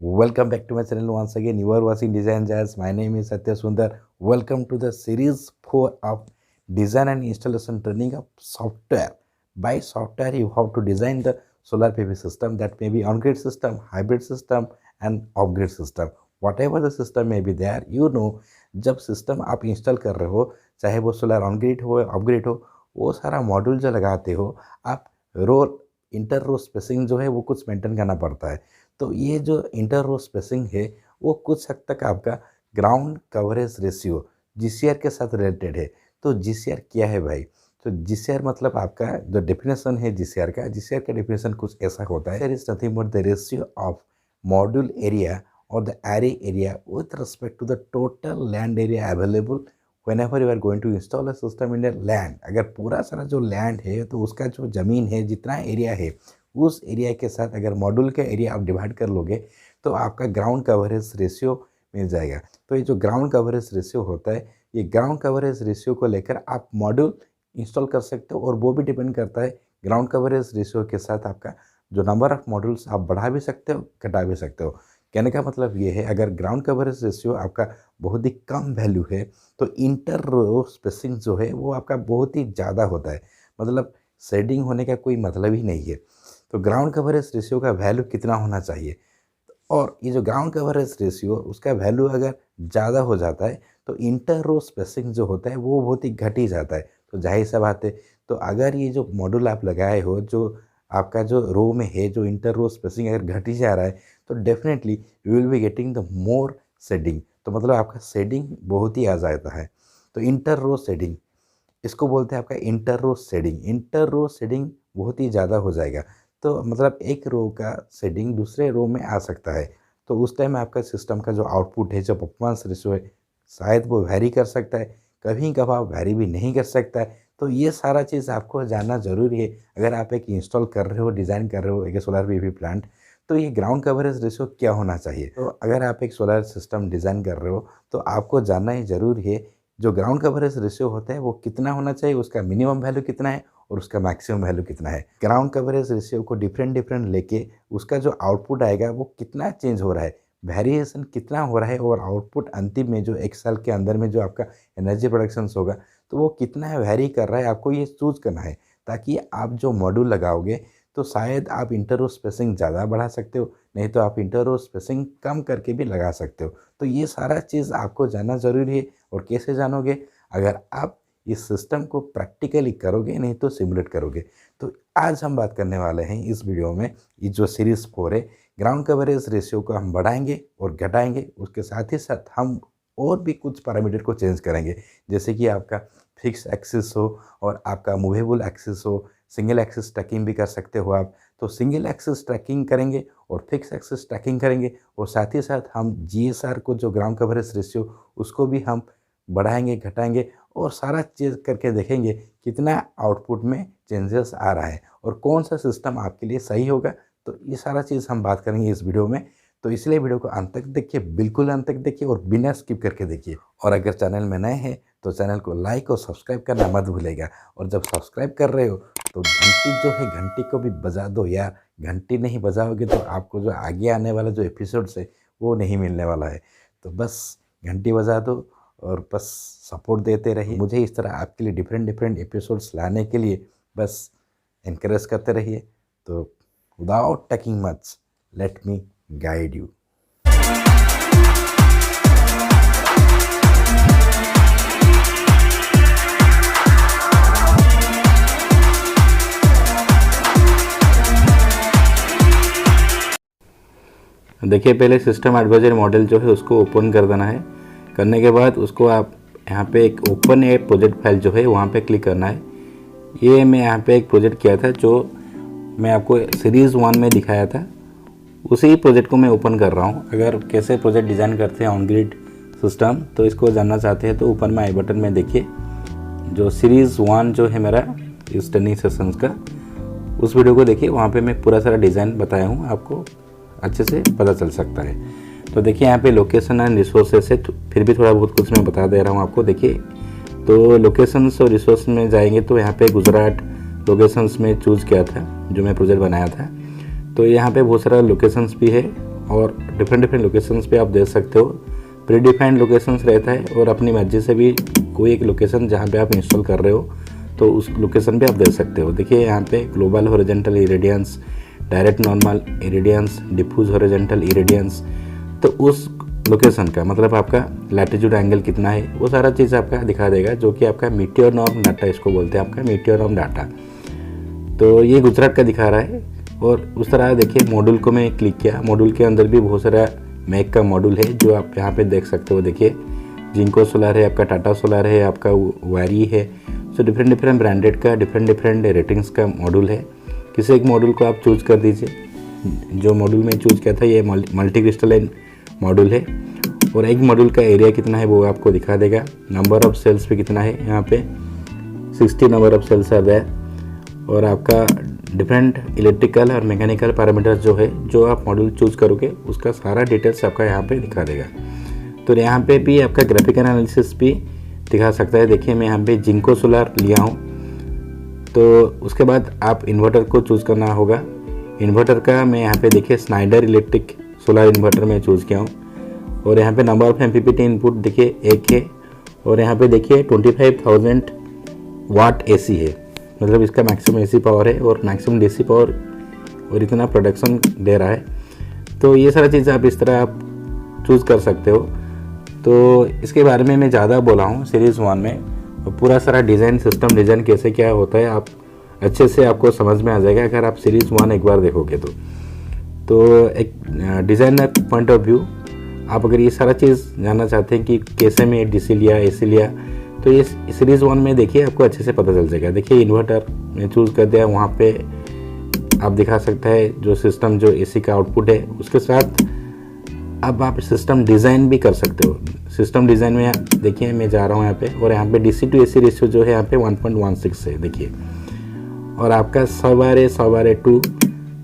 Welcome back to my channel once again. You are watching Design Jazz. My name is Satya Sundar. Welcome to the series 4 of design and installation training of software. By software, you have to design the solar PV system, that may be on-grid system, hybrid system, and off-grid system. Whatever the system may be there, जब system आप install कर रहे हो, चाहे वो solar on grid हो या of grid हो, वो सारा मॉड्यूल जो लगाते हो, आप इंटर रो स्पेसिंग जो है वो कुछ मेंटेन करना पड़ता है। तो ये जो इंटर रो स्पेसिंग है वो कुछ हद तक आपका ग्राउंड कवरेज रेशियो जीसीआर के साथ रिलेटेड है। तो जीसीआर क्या है भाई? तो जीसीआर मतलब आपका जो डेफिनेशन है जीसीआर का डेफिनेशन कुछ ऐसा होता है, is nothing but the ratio of module area और the array area with respect to the total land area available whenever you are going to install a system in a land। अगर पूरा सारा जो land है तो उसका जो ज़मीन है, जितना एरिया है, उस एरिया के साथ अगर मॉड्यूल का एरिया आप डिवाइड कर लोगे तो आपका ग्राउंड कवरेज रेशियो मिल जाएगा। तो ये जो ग्राउंड कवरेज रेशियो होता है, ये ग्राउंड कवरेज रेशियो को लेकर आप मॉड्यूल इंस्टॉल कर सकते हो, और वो भी डिपेंड करता है ग्राउंड कवरेज रेशियो के साथ आपका जो नंबर ऑफ़ मॉड्यूल्स आप बढ़ा भी सकते हो, घटा भी सकते हो। कहने का मतलब ये है, अगर ग्राउंड कवरेज रेशियो आपका बहुत ही कम वैल्यू है तो इंटर रो स्पेसिंग जो है वो आपका बहुत ही ज़्यादा होता है, मतलब शेडिंग होने का कोई मतलब ही नहीं है। तो ग्राउंड कवरेज रेशियो का वैल्यू कितना होना चाहिए, और ये जो ग्राउंड कवरेज रेशियो उसका वैल्यू अगर ज़्यादा हो जाता है तो इंटर रो स्पेसिंग जो होता है वो बहुत ही घट ही जाता है। तो जाहिर सा बात है, तो अगर ये जो मॉड्यूल आप लगाए हो, जो आपका जो रो में है, जो इंटर रो स्पेसिंग अगर घट ही जा रहा है तो definitely you will be getting the more shading. तो मतलब आपका शेडिंग बहुत ही आ जाता है। तो इंटर रो शेडिंग, इसको बोलते हैं आपका इंटर रो शेडिंग। इंटर रो शेडिंग बहुत ही ज़्यादा हो जाएगा, तो मतलब एक रो का शेडिंग दूसरे रो में आ सकता है। तो उस टाइम आपका सिस्टम का जो आउटपुट है, जो परफॉर्मेंस रेशियो है, शायद वो वैरी कर सकता है, कभी कभार वैरी भी नहीं कर सकता है। तो ये सारा चीज़ आपको जानना ज़रूरी है अगर आप एक इंस्टॉल कर रहे हो, डिज़ाइन कर रहे हो एक सोलर पीवी प्लांट। तो ये ग्राउंड कवरेज रेशियो क्या होना चाहिए? तो अगर आप एक सोलर सिस्टम डिज़ाइन कर रहे हो तो आपको जानना ही ज़रूरी है, जो ग्राउंड कवरेज रेशियो होता है वो कितना होना चाहिए, उसका मिनिमम वैल्यू कितना है और उसका मैक्सिमम वैल्यू कितना है। ग्राउंड कवरेज रेशियो को डिफरेंट लेके उसका जो आउटपुट आएगा वो कितना चेंज हो रहा है, वेरिएशन कितना हो रहा है, और आउटपुट अंतिम में जो एक साल के अंदर में जो आपका एनर्जी प्रोडक्शन होगा तो वो कितना वैरी कर रहा है, आपको ये चूज़ करना है। ताकि आप जो मॉड्यूल लगाओगे तो शायद आप इंटर रो स्पेसिंग ज़्यादा बढ़ा सकते हो, नहीं तो आप इंटर रो स्पेसिंग कम करके भी लगा सकते हो। तो ये सारा चीज़ आपको जानना ज़रूरी है। और कैसे जानोगे? अगर आप इस सिस्टम को प्रैक्टिकली करोगे, नहीं तो सिमुलेट करोगे। तो आज हम बात करने वाले हैं इस वीडियो में, ये जो सीरीज़ 4 है, ग्राउंड कवरेज रेशियो को हम बढ़ाएंगे और घटाएंगे। उसके साथ ही साथ हम और भी कुछ पैरामीटर को चेंज करेंगे, जैसे कि आपका फिक्स एक्सिस हो और आपका मूवेबल एक्सिस हो। सिंगल एक्सिस ट्रैकिंग भी कर सकते हो आप, तो सिंगल एक्सिस ट्रैकिंग करेंगे और फिक्स एक्सिस ट्रैकिंग करेंगे। और साथ ही साथ हम जीएसआर को, जो ग्राउंड कवरेज रेशियो, उसको भी हम बढ़ाएंगे, घटाएंगे, और सारा चीज़ करके देखेंगे कितना आउटपुट में चेंजेस आ रहा है और कौन सा सिस्टम आपके लिए सही होगा। तो ये सारा चीज़ हम बात करेंगे इस वीडियो में। तो इसलिए वीडियो को अंत तक देखिए, बिल्कुल अंत तक देखिए और बिना स्किप करके देखिए। और अगर चैनल में नए हैं तो चैनल को लाइक और सब्सक्राइब करना मत भूलेगा। और जब सब्सक्राइब कर रहे हो तो घंटी जो है, घंटी को भी बजा दो यार। घंटी नहीं बजाओगे तो आपको जो आगे आने वाला जो एपिसोड्स है वो नहीं मिलने वाला है। तो बस घंटी बजा दो और बस सपोर्ट देते रहिए मुझे। इस तरह आपके लिए डिफरेंट एपिसोड्स लाने के लिए बस इनकरेज करते रहिए। तो without talking much, let me guide you. देखिए, पहले सिस्टम एडवाइजर मॉडल जो है उसको ओपन कर देना है। करने के बाद उसको आप यहाँ पे एक ओपन ए प्रोजेक्ट फाइल जो है वहाँ पे क्लिक करना है। ये मैं यहाँ पे एक प्रोजेक्ट किया था जो मैं आपको सीरीज़ 1 में दिखाया था, उसी प्रोजेक्ट को मैं ओपन कर रहा हूँ। अगर कैसे प्रोजेक्ट डिज़ाइन करते हैं ऑन ग्रिड सिस्टम, तो इसको जानना चाहते हैं तो ऊपर में आई बटन में देखिए, जो सीरीज़ 1 जो है मेरा इस ट्रेनिंग सेशंस का, उस वीडियो को देखिए। वहाँ पे मैं पूरा सारा डिज़ाइन बताया हूँ, आपको अच्छे से पता चल सकता है। तो देखिए यहाँ पे लोकेशन एंड रिसोर्सेस है, फिर भी थोड़ा बहुत कुछ मैं बता दे रहा हूँ आपको। देखिए, तो लोकेशंस और रिसोर्स में जाएंगे तो यहाँ पे गुजरात लोकेशंस में चूज़ किया था जो मैं प्रोजेक्ट बनाया था। तो यहाँ पे बहुत सारा लोकेशंस भी है और डिफरेंट डिफरेंट लोकेशंस पे आप दे सकते हो। प्री डिफाइंड लोकेशंस रहता है और अपनी मर्जी से भी कोई एक लोकेशन जहाँ पे आप इंस्टॉल कर रहे हो तो उस लोकेशन पे आप दे सकते हो। देखिए यहाँ पे global horizontal irradiance, direct normal irradiance, diffuse horizontal irradiance, तो उस लोकेशन का मतलब आपका लैटिट्यूड एंगल कितना है वो सारा चीज़ आपका दिखा देगा, जो कि आपका मीटियोर नॉर्म डाटा इसको बोलते हैं, आपका मीटियोर नॉर्म डाटा। तो ये गुजरात का दिखा रहा है। और उस तरह देखिए मॉड्यूल को मैं क्लिक किया, मॉड्यूल के अंदर भी बहुत सारा मैक का मॉड्यूल है जो आप यहाँ पे देख सकते हो। देखिए जिंको सोलर है, आपका टाटा सोलर है, आपका वारी है। सो डिफरेंट डिफरेंट ब्रांडेड का डिफरेंट डिफरेंट रेटिंग्स का मॉड्यूल है। किसी एक मॉड्यूल को आप चूज़ कर दीजिए। जो मॉड्यूल में चूज़ किया था ये मल्टी क्रिस्टलाइन मॉड्यूल है और एक मॉड्यूल का एरिया कितना है वो आपको दिखा देगा। नंबर ऑफ सेल्स पे कितना है, यहाँ पे 60 नंबर ऑफ सेल्स है और आपका डिफरेंट इलेक्ट्रिकल और मैकेनिकल पैरामीटर्स जो है जो आप मॉड्यूल चूज़ करोगे उसका सारा डिटेल्स आपका यहाँ पे दिखा देगा। तो यहाँ पे भी आपका ग्राफिकल एनालिसिस भी दिखा सकता है। देखिए मैं यहाँ पे जिंको सोलर लिया हूँ, तो उसके बाद आप इन्वर्टर को चूज़ करना होगा। इन्वर्टर का मैं यहाँ पे देखिए स्नाइडर इलेक्ट्रिक सोलर इन्वर्टर में चूज़ किया हूँ और यहाँ पे नंबर ऑफ MPPT इनपुट देखिए 1 है और यहाँ पे देखिए 25,000 वाट AC है, मतलब इसका मैक्सिमम AC पावर है और मैक्सिमम DC पावर और इतना प्रोडक्शन दे रहा है। तो ये सारा चीज़ आप इस तरह आप चूज़ कर सकते हो। तो इसके बारे में मैं ज़्यादा बोला हूँ सीरीज़ 1 में, पूरा सारा डिज़ाइन सिस्टम डिज़ाइन कैसे क्या होता है आप अच्छे से आपको समझ में आ जाएगा अगर आप सीरीज़ 1 एक बार देखोगे तो एक डिज़ाइनर पॉइंट ऑफ व्यू आप अगर ये सारा चीज़ जानना चाहते हैं कि कैसे मैं DC लिया AC लिया तो ये सीरीज़ 1 में देखिए आपको अच्छे से पता चल जाएगा। देखिए इन्वर्टर में चूज़ कर दिया, वहाँ पे आप दिखा सकता है जो सिस्टम जो AC का आउटपुट है उसके साथ अब आप सिस्टम डिज़ाइन भी कर सकते हो। सिस्टम डिज़ाइन में देखिए मैं जा रहा हूँ यहाँ पे और यहाँ पे DC to AC रेशियो जो है यहाँ पे 1.16 है देखिए। और आपका 100/2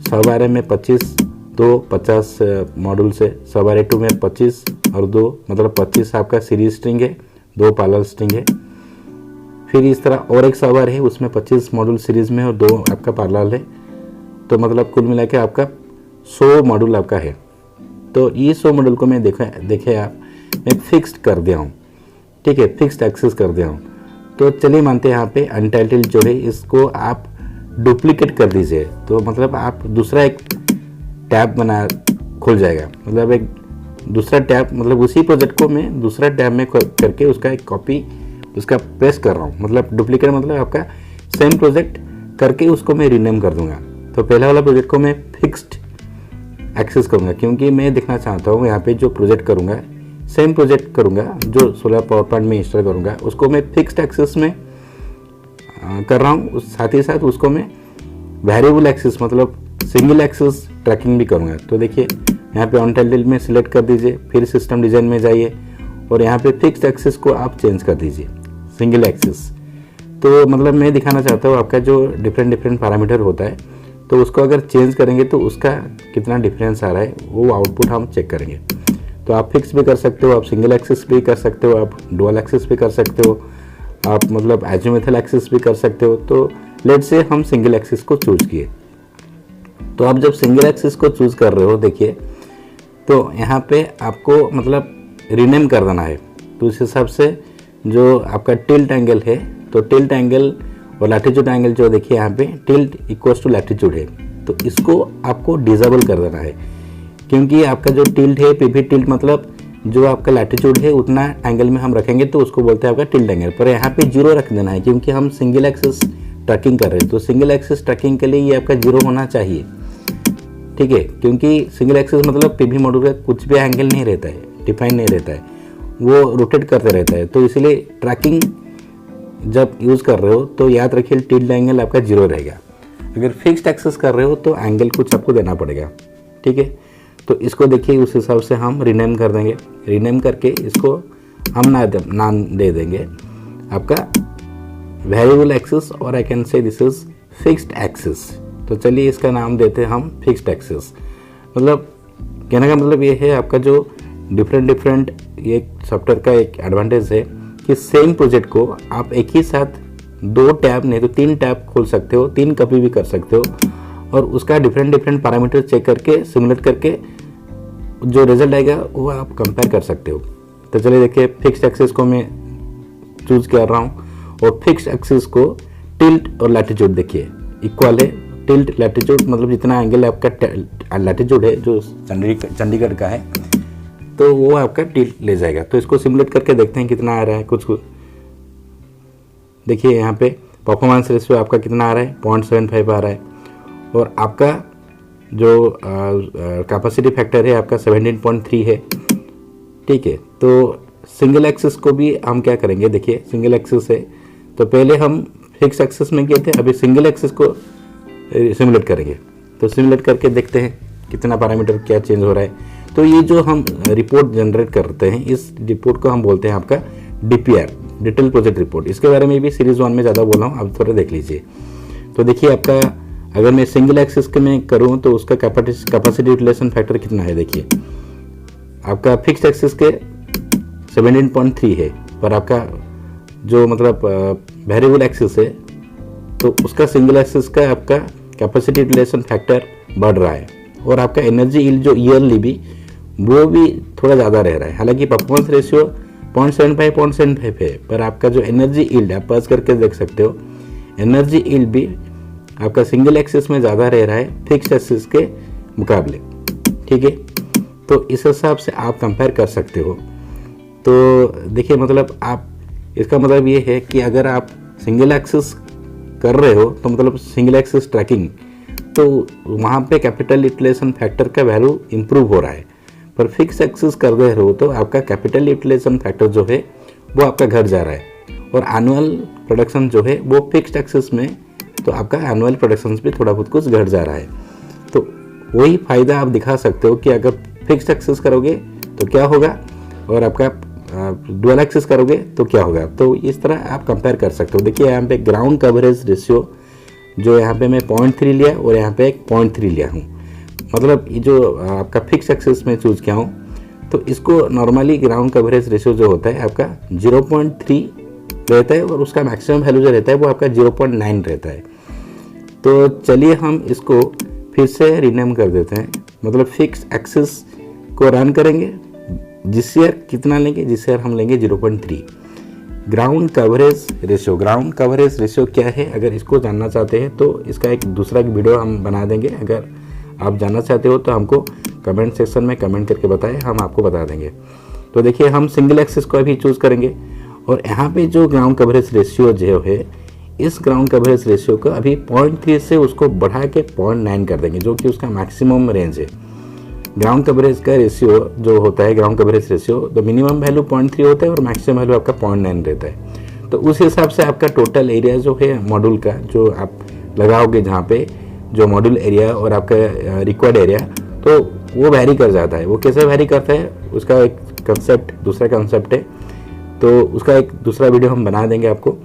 100 में 25 2 50 मॉड्यूल से 100/2 में 25 और 2 मतलब 25 आपका सीरीज स्ट्रिंग है, 2 पैरेलल स्ट्रिंग है। फिर इस तरह और एक 100 है उसमें 25 मॉड्यूल सीरीज में और 2 आपका पैरेलल है। तो मतलब कुल मिला के आपका 100 मॉड्यूल आपका है। तो ये 100 मॉड्यूल को मैं देखे आप मैं फिक्स्ड कर दिया हूँ, ठीक है, फिक्स्ड एक्सेस कर दिया हूँ। तो चलिए मानते हैं यहाँ पे अनटाइटल्ड जो है इसको आप डुप्लीकेट कर दीजिए, तो मतलब आप दूसरा एक टैब खुल जाएगा, मतलब एक दूसरा टैब मतलब उसी प्रोजेक्ट को मैं दूसरा टैब में करके उसका एक कॉपी उसका पेस्ट कर रहा हूँ। मतलब डुप्लीकेट मतलब आपका सेम प्रोजेक्ट करके उसको मैं रीनेम कर दूंगा। तो पहला वाला प्रोजेक्ट को मैं फिक्स्ड एक्सेस करूँगा क्योंकि मैं देखना चाहता हूँ यहाँ पे जो प्रोजेक्ट करूँगा सेम प्रोजेक्ट करूँगा जो सोलर पावर प्लांट में इंस्टॉल करूँगा उसको मैं फिक्स्ड एक्सेस में कर रहा हूँ। साथ ही साथ उसको मैं वेरिएबल एक्सेस मतलब सिंगल एक्सेस ट्रैकिंग भी करूँगा। तो देखिए यहाँ पे अनटाइटल्ड में सिलेक्ट कर दीजिए, फिर सिस्टम डिज़ाइन में जाइए और यहाँ पे फिक्स्ड एक्सेस को आप चेंज कर दीजिए सिंगल एक्सेस। तो मतलब मैं दिखाना चाहता हूँ आपका जो डिफरेंट पैरामीटर होता है तो उसको अगर चेंज करेंगे तो उसका कितना डिफरेंस आ रहा है वो आउटपुट हम चेक करेंगे। तो आप फिक्स भी कर सकते हो, आप सिंगल एक्सेस भी कर सकते हो, आप डुअल एक्सेस भी कर सकते हो, आप मतलब एजिमुथल एक्सेस भी कर सकते हो। तो लेट से हम सिंगल एक्सेस को चूज किए। तो आप जब सिंगल एक्सेस को चूज कर रहे हो देखिए तो यहाँ पे आपको मतलब रीनेम कर देना है। तो उस हिसाब से जो आपका टिल्ट एंगल है तो टिल्ट एंगल और लैटिट्यूड एंगल जो देखिए यहाँ पे टिल्ट इक्वल्स टू लैटिट्यूड है तो इसको आपको डिसेबल कर देना है क्योंकि आपका जो टिल्ट है पीवी टिल्ट मतलब जो आपका लैटिट्यूड है उतना एंगल में हम रखेंगे तो उसको बोलते हैं आपका टिल्ट एंगल। पर यहाँ पे 0 रख देना है क्योंकि हम सिंगल एक्सेस ट्रैकिंग कर रहे हैं। तो सिंगल एक्सेस ट्रैकिंग के लिए ये आपका 0 होना चाहिए, ठीक है, क्योंकि सिंगल एक्सेस मतलब पीवी मॉड्यूल का कुछ भी एंगल नहीं रहता है, डिफाइन नहीं रहता है, वो रोटेट करते रहता है। तो इसलिए ट्रैकिंग जब यूज़ कर रहे हो तो याद रखिए टिल्ट एंगल आपका 0 रहेगा। अगर फिक्स्ड एक्सेस कर रहे हो तो एंगल कुछ आपको देना पड़ेगा, ठीक है। तो इसको देखिए उस हिसाब से हम रीनेम कर देंगे। रीनेम करके इसको हम नाम दे देंगे आपका वेरिएबल एक्सेस और I can say this is fixed axis. तो चलिए इसका नाम देते हैं हम फिक्स्ड एक्सेस। मतलब कहने का मतलब ये है आपका जो डिफरेंट ये सॉफ्टवेयर का एक एडवांटेज है कि सेम प्रोजेक्ट को आप एक ही साथ 2 टैब नहीं तो 3 टैब खोल सकते हो, 3 कॉपी भी कर सकते हो और उसका डिफरेंट पैरामीटर चेक करके सिमुलेट करके जो रिजल्ट आएगा वो आप कंपेयर कर सकते हो। तो चलिए देखिए, फिक्स्ड एक्सिस को मैं चूज कर रहा हूँ और फिक्स्ड एक्सिस को टिल्ट और लैटिट्यूड देखिए इक्वल है। टिल्ट लैटिट्यूड मतलब जितना एंगल आपका लैटिट्यूड है जो चंडीगढ़ का है तो वो आपका टिल्ट ले जाएगा। तो इसको सिमुलेट करके देखते हैं कितना आ रहा है। कुछ देखिए यहाँ पे परफॉर्मेंस रेशियो आपका कितना आ रहा है, 0.75 आ रहा है और आपका जो कैपेसिटी फैक्टर है आपका 17.3 है। ठीक है, तो सिंगल एक्सिस को भी हम क्या करेंगे, देखिए सिंगल एक्सिस है तो पहले हम फिक्स एक्सिस में किए थे, अभी सिंगल एक्सिस को सिमुलेट करेंगे। तो सिमुलेट करके देखते हैं कितना पैरामीटर क्या चेंज हो रहा है। तो ये जो हम रिपोर्ट जनरेट करते हैं इस रिपोर्ट को हम बोलते हैं आपका DPR, डिटेल प्रोजेक्ट रिपोर्ट। इसके बारे में भी सीरीज 1 में ज़्यादा बोला हूँ, अब थोड़ा देख लीजिए। तो देखिए आपका अगर मैं सिंगल एक्सिस के में करूँ तो उसका कैपेसिटी यूटिलाइजेशन फैक्टर कितना है, देखिए आपका फिक्स्ड एक्सिस के 17.3 है पर आपका जो मतलब वेरिएबल एक्सिस है तो उसका सिंगल एक्सिस का आपका कैपेसिटी यूटिलाइजेशन फैक्टर बढ़ रहा है और आपका एनर्जी यील्ड जो ईयरली भी वो भी थोड़ा ज़्यादा रह रहा है। हालांकि परफॉर्मेंस रेशियो 0.75 है पर आपका जो एनर्जी यील्ड आप पास करके देख सकते हो, एनर्जी यील्ड भी आपका सिंगल एक्सिस में ज़्यादा रह रहा है फिक्स्ड एक्सिस के मुकाबले। ठीक है, तो इस हिसाब से आप कंपेयर कर सकते हो। तो देखिए मतलब आप इसका मतलब ये है कि अगर आप सिंगल एक्सिस कर रहे हो तो मतलब सिंगल एक्सिस ट्रैकिंग तो वहाँ पे कैपिटल यूटिलाइजेशन फैक्टर का वैल्यू इंप्रूव हो रहा है, पर फिक्स एक्सिस कर रहे हो तो आपका कैपिटल यूटिलाइजेशन फैक्टर जो है वो आपका घट जा रहा है और एनुअल प्रोडक्शन जो है वो फिक्स्ड एक्सिस में तो आपका एनुअल प्रोडक्शन भी थोड़ा बहुत कुछ घट जा रहा है। तो वही फ़ायदा आप दिखा सकते हो कि अगर फिक्स्ड एक्सिस करोगे तो क्या होगा और आपका डुअल एक्सिस करोगे तो क्या होगा। तो इस तरह आप कंपेयर कर सकते हो। देखिए यहाँ पे ग्राउंड कवरेज रेशियो जो यहाँ पे मैं 0.3 लिया और यहाँ पे 0.3 लिया हूँ, मतलब ये जो आपका फिक्स एक्सिस में चूज किया हूँ तो इसको नॉर्मली ग्राउंड कवरेज रेशियो जो होता है आपका 0.3 रहता है और उसका मैक्सिमम वैल्यू जो रहता है वो आपका 0.9 रहता है। तो चलिए हम इसको फिर से रीनेम कर देते हैं, मतलब फिक्स एक्सिस को रन करेंगे, जिस ईयर कितना लेंगे, जिस ईयर हम लेंगे 0.3। Ground coverage ratio, ground coverage ratio क्या है अगर इसको जानना चाहते हैं तो इसका एक दूसरा वीडियो हम बना देंगे। अगर आप जानना चाहते हो तो हमको कमेंट सेक्शन में कमेंट करके बताएं, हम आपको बता देंगे। तो देखिए हम सिंगल एक्सिस को अभी चूज़ करेंगे और यहाँ पे जो ग्राउंड कवरेज रेशियो जो है इस ग्राउंड कवरेज रेशियो को अभी 0.3 से उसको बढ़ा के 0.9 कर देंगे जो कि उसका मैक्सिमम रेंज है। ग्राउंड कवरेज का रेशियो जो होता है ग्राउंड कवरेज रेशियो तो मिनिमम वैल्यू 0.3 होता है और मैक्सिमम वैल्यू आपका 0.9 रहता है। तो उस हिसाब से आपका टोटल एरिया जो है मॉड्यूल का जो आप लगाओगे जहाँ पे जो मॉड्यूल एरिया और आपका रिक्वायर्ड एरिया तो वो वैरी कर जाता है। वो कैसे वैरी करता है उसका एक कंसेप्ट दूसरा कंसेप्ट है, तो उसका एक दूसरा वीडियो हम बना देंगे आपको।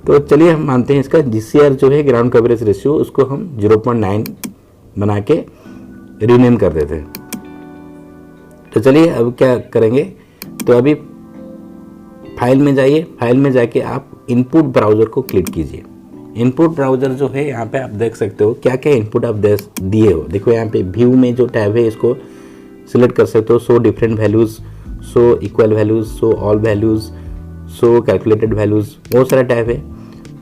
तो चलिए हम मानते हैं इसका GCR जो है ग्राउंड कवरेज रेशियो उसको हम 0.9 बना के रीनेम कर देते हैं। तो चलिए अब क्या करेंगे, तो अभी फाइल में जाइए, फाइल में जाके आप इनपुट ब्राउज़र को क्लिक कीजिए। इनपुट ब्राउज़र जो है यहाँ पे आप देख सकते हो क्या क्या इनपुट आप दिए हो। देखो यहाँ पे व्यू में जो टैब है इसको सिलेक्ट कर सकते हो, show different values, show equal values, show all values, show calculated values, बहुत सारा टैब है।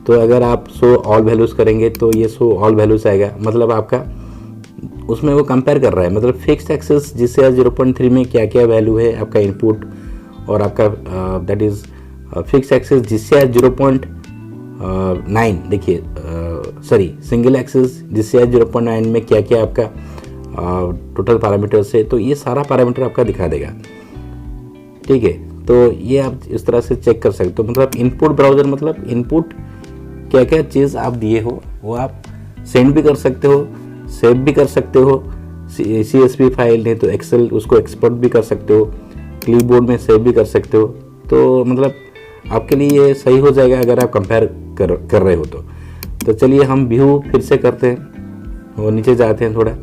तो अगर आप शो ऑल वैल्यूज़ करेंगे तो ये शो ऑल वैल्यूज़ आएगा, मतलब आपका उसमें वो कंपेयर कर रहा है, मतलब फिक्स्ड एक्सिस जिससे 0.3 में क्या क्या वैल्यू है आपका इनपुट और आपका दैट इज़ फिक्स्ड एक्सिस जिससे 0.9 देखिए सॉरी सिंगल एक्सिस जिससे 0.9 में क्या क्या आपका टोटल पैरामीटर्स है, तो ये सारा पैरामीटर आपका दिखा देगा। ठीक है, तो ये आप इस तरह से चेक कर सकते हो। मतलब इनपुट ब्राउज़र मतलब इनपुट क्या क्या चीज़ आप दिए हो वो आप सेंड भी कर सकते हो, सेव भी कर सकते हो, CSV फाइल है तो एक्सेल उसको एक्सपोर्ट भी कर सकते हो, क्लिपबोर्ड में सेव भी कर सकते हो। तो मतलब आपके लिए ये सही हो जाएगा अगर आप कंपेयर कर रहे हो तो चलिए हम व्यू फिर से करते हैं और नीचे जाते हैं, थोड़ा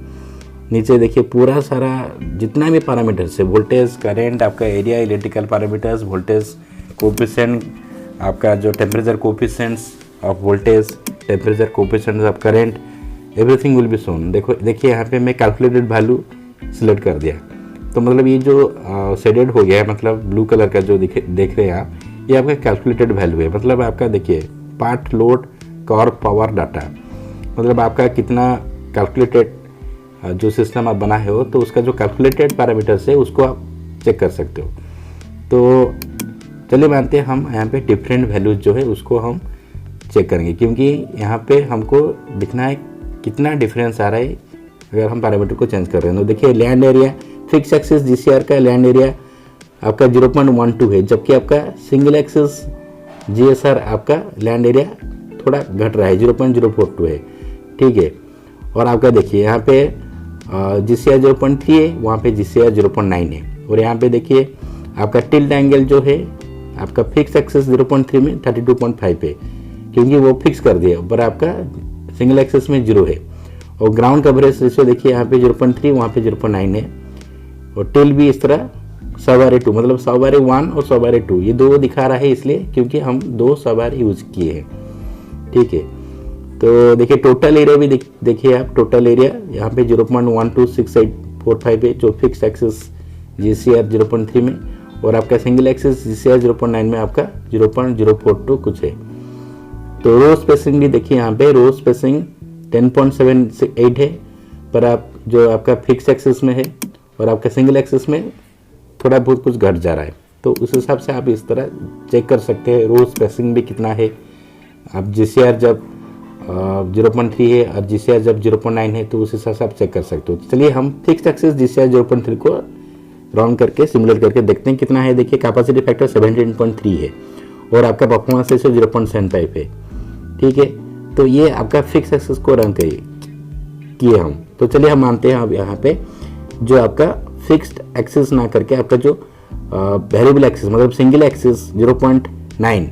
नीचे देखिए पूरा सारा जितना भी पैरामीटर्स है, वोल्टेज, करंट, आपका area, electrical parameters, voltage coefficient, आपका जो temperature coefficients of voltage, temperature coefficients of current, everything will be shown. देखिए यहाँ पे मैं कैलकुलेटेड वैल्यू सिलेक्ट कर दिया। तो मतलब ये जो शेडेड हो गया है, मतलब ब्लू कलर का जो देख रहे हैं आप, ये आपका कैलकुलेटेड वैल्यू है। मतलब आपका देखिए पार्ट लोड और पावर डाटा, मतलब आपका कितना कैलकुलेटेड जो सिस्टम आप बनाए हो तो उसका जो कैलकुलेटेड पैरामीटर्स है उसको आप चेक कर सकते हो। तो चलिए मानते हैं हम यहाँ पे डिफरेंट वैल्यूज जो है उसको हम चेक करेंगे, क्योंकि यहाँ पे हमको दिखना है कितना डिफरेंस आ रहा है अगर हम पैरामीटर को चेंज कर रहे हैं। तो देखिए land area fix axis GCR का लैंड एरिया आपका 0.12 है, जबकि आपका सिंगल एक्सिस जीएसआर आपका लैंड एरिया थोड़ा घट रहा है, 0.042 है, ठीक है। और आपका देखिए यहाँ पे जीसीआर 0.3 है, वहाँ पे जीसीआर 0.9 है। और यहाँ पे देखिए आपका टिल्ट एंगल जो है आपका फिक्स एक्सिस 0.3 में 32.5 है, क्योंकि वो फिक्स कर दिया, पर आपका सिंगल एक्सिस में 0 है। और ग्राउंड कवरेज रेशियो देखिए यहाँ पे 0.3, वहाँ पे 0.9 है। और टिल भी इस तरह 100/2, मतलब 100/1 और 100/2, ये दो दिखा रहा है इसलिए क्योंकि हम 2 100 यूज किए हैं, ठीक है। तो देखिए टोटल एरिया भी देखिए आप, टोटल एरिया यहाँ पे 0.126845 है जो फिक्स एक्सिस जीसीआर 0.3 में, और आपका सिंगल एक्सिस जीसीआर 0.9 में आपका 0.042 कुछ है। तो रो स्पेसिंग भी देखिए यहाँ पे, रो स्पेसिंग 10.78 है, पर आप जो आपका फिक्स एक्सिस में है और आपका सिंगल एक्सिस में थोड़ा बहुत कुछ घट जा रहा है। तो उस हिसाब से आप इस तरह चेक कर सकते हैं रो स्पेसिंग भी कितना है। आप जीसीआर जब 0.3 है और जीसीआर जब 0.9 है तो उस हिसाब से आप चेक कर सकते हो। चलिए हम फिक्स एक्सिस जीसीआर 0.3 को राउंड करके सिमुलेट करके देखते हैं कितना है। देखिए कैपेसिटी फैक्टर 17.3 है और आपका परफॉर्मेंस रेशियो 0.75 है, ठीक है। तो ये आपका फिक्स एक्सिस को रन किए हम। तो चलिए हम मानते हैं अब यहाँ पे जो आपका फिक्स्ड एक्सिस ना करके आपका जो वेरिएबल एक्सिस मतलब सिंगल एक्सिस 0.9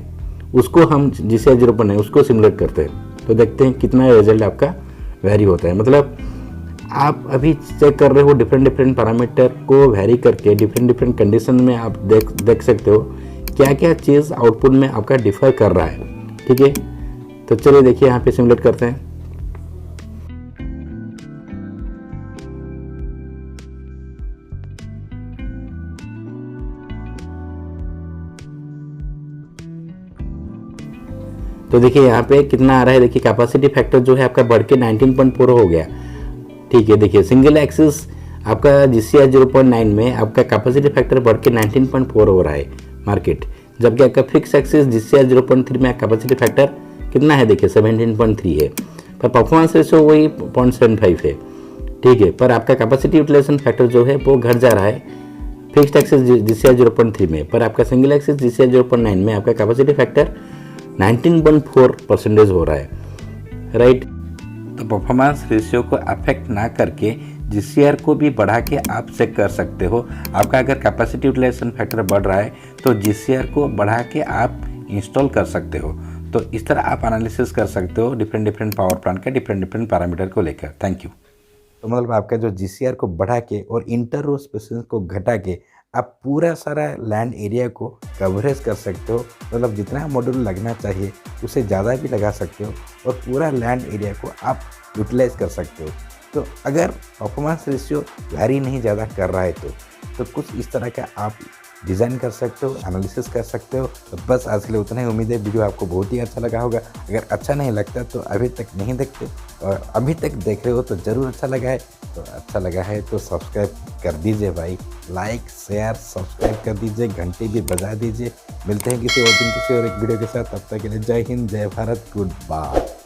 उसको हम जिसे 0.9 उसको सिमुलेट करते हैं, तो देखते हैं कितना रिजल्ट आपका वेरी होता है। मतलब आप अभी चेक कर रहे हो डिफरेंट पैरामीटर को वेरी करके डिफरेंट कंडीशन में आप देख सकते हो क्या क्या चीज़ आउटपुट में आपका डिफर कर रहा है, ठीक है। तो चलिए देखिए यहाँ पे सिमुलेट करते हैं। तो देखिए यहाँ पे कितना आ रहा है, देखिए कैपेसिटी फैक्टर जो है आपका बढ़ के 19.4 हो गया, ठीक है। देखिए सिंगल एक्सिस आपका जीसीआर 0.9 में आपका कैपेसिटी फैक्टर बढ़ के 19.4 हो रहा है मार्केट, जबकि आपका फिक्स एक्सिस जीसीआर 0.3 में कैपेसिटी फैक्टर कितना है, देखिए 17.3 है, पर परफॉर्मेंस रेशियो वही 0.75 है, ठीक है। पर आपका कैपेसिटी यूटिलाइजेशन फैक्टर जो है वो घट जा रहा है फिक्स एक्सिस जीसीआर 0.3 में, पर आपका सिंगल एक्सिस जीसीआर 0.9 में आपका कैपेसिटी फैक्टर 19.4% हो रहा है, राइट। तो परफॉर्मेंस रेशियो को अफेक्ट ना करके जीसीआर को भी बढ़ा के आप चेक कर सकते हो। आपका अगर कैपेसिटी यूटिलाइजेशन फैक्टर बढ़ रहा है तो जीसीआर को बढ़ा के आप इंस्टॉल कर सकते हो। तो इस तरह आप एनालिसिस कर सकते हो डिफरेंट पावर प्लांट के डिफरेंट पैरामीटर को लेकर। Thank you. तो मतलब आपका जो जीसीआर को बढ़ा के और इंटर रो स्पेसिस को घटा के आप पूरा सारा लैंड एरिया को कवरेज कर सकते हो। मतलब जितना मॉड्यूल लगना चाहिए उससे ज़्यादा भी लगा सकते हो और पूरा लैंड एरिया को आप यूटिलाइज कर सकते हो। तो अगर परफॉर्मेंस रेशियो वेरी नहीं ज़्यादा कर रहा है तो कुछ इस तरह का आप डिज़ाइन कर सकते हो, एनालिसिस कर सकते हो। तो बस आज के लिए उतना ही। उम्मीद है वीडियो आपको बहुत ही अच्छा लगा होगा। अगर अच्छा नहीं लगता तो अभी तक नहीं देखते और अभी तक देख रहे हो तो ज़रूर अच्छा लगा है। तो अच्छा लगा है तो सब्सक्राइब कर दीजिए भाई, लाइक शेयर सब्सक्राइब कर दीजिए, घंटी भी बजा दीजिए। मिलते हैं किसी और दिन किसी और एक वीडियो के साथ। तब तक के लिए जय हिंद, जय भारत, गुड बाय।